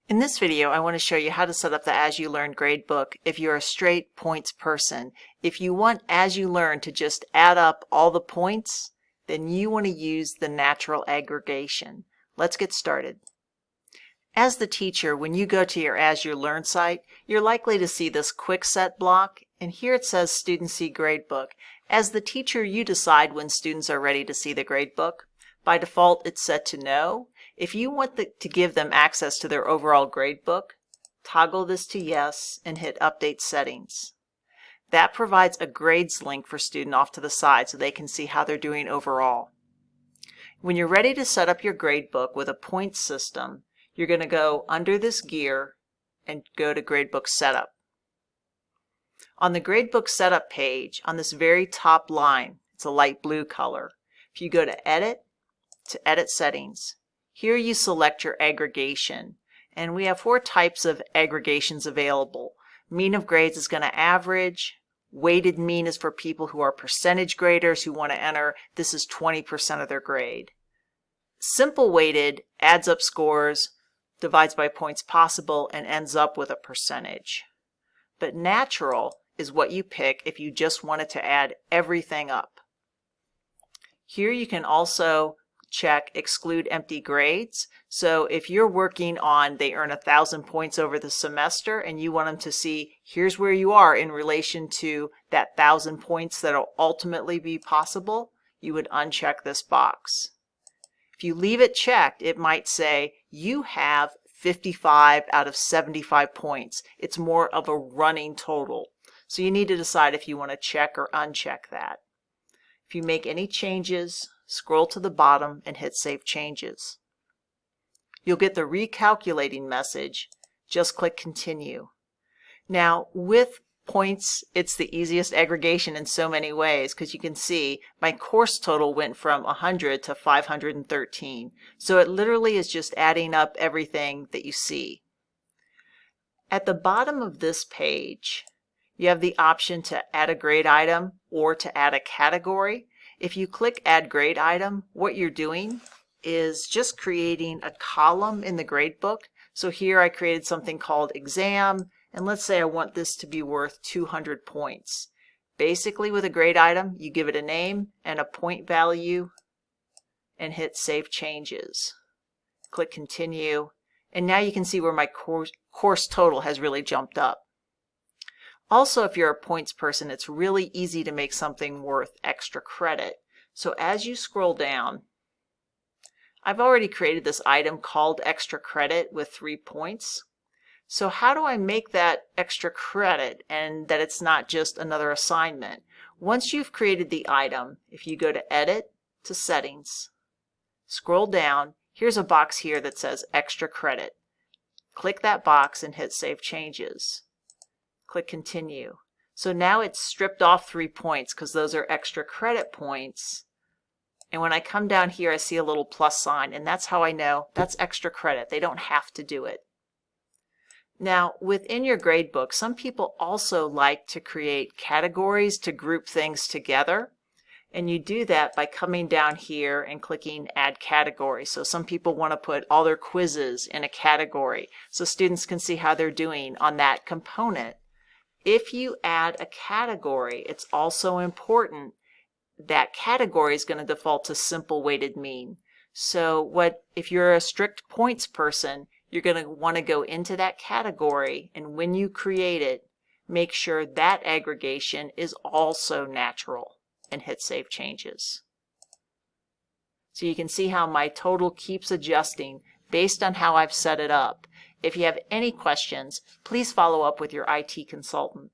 In this video, I want to show you how to set up the As You Learn gradebook if you're a straight points person. If you want As You Learn to just add up all the points, then you want to use the natural aggregation. Let's get started. As the teacher, when you go to your As You Learn site, you're likely to see this quick set block, and here it says Student See Gradebook. As the teacher, you decide when students are ready to see the gradebook. By default, it's set to no. If you want to give them access to their overall gradebook, toggle this to yes and hit Update Settings. That provides a grades link for student off to the side so they can see how they're doing overall. When you're ready to set up your gradebook with a points system, you're going to go under this gear and go to Gradebook Setup. On the Gradebook Setup page, on this very top line, it's a light blue color. If you go to Edit Settings, here you select your aggregation, and we have 4 types of aggregations available. Mean of grades is going to average. Weighted mean is for people who are percentage graders who want to enter. This is 20% of their grade. Simple weighted adds up scores, divides by points possible, and ends up with a percentage. But natural is what you pick if you just wanted to add everything up. Here you can also check exclude empty grades. So if you're working on they earn 1,000 points over the semester and you want them to see here's where you are in relation to that 1,000 points that'll ultimately be possible, you would uncheck this box. If you leave it checked, it might say you have 55 out of 75 points. It's more of a running total. So you need to decide if you want to check or uncheck that. If you make any changes, scroll to the bottom and hit Save Changes. You'll get the recalculating message. Just click Continue. Now, with points, it's the easiest aggregation in so many ways because you can see my course total went from 100 to 513. So it literally is just adding up everything that you see. At the bottom of this page, you have the option to add a grade item or to add a category. If you click Add Grade Item, what you're doing is just creating a column in the gradebook. So here I created something called Exam, and let's say I want this to be worth 200 points. Basically, with a grade item, you give it a name and a point value and hit Save Changes. Click Continue, and now you can see where my course total has really jumped up. Also, if you're a points person, it's really easy to make something worth extra credit. So as you scroll down, I've already created this item called extra credit with 3 points. So how do I make that extra credit and that it's not just another assignment? Once you've created the item, if you go to Edit to Settings, scroll down, here's a box here that says extra credit. Click that box and hit Save Changes. Click Continue. So now it's stripped off 3 points because those are extra credit points. And when I come down here, I see a little plus sign, and that's how I know that's extra credit. They don't have to do it. Now, within your gradebook, some people also like to create categories to group things together. And you do that by coming down here and clicking Add Category. So some people want to put all their quizzes in a category so students can see how they're doing on that component. If you add a category, it's also important that category is going to default to simple weighted mean. So if you're a strict points person, you're going to want to go into that category, and when you create it, make sure that aggregation is also natural and hit Save Changes. So you can see how my total keeps adjusting based on how I've set it up. If you have any questions, please follow up with your IT consultant.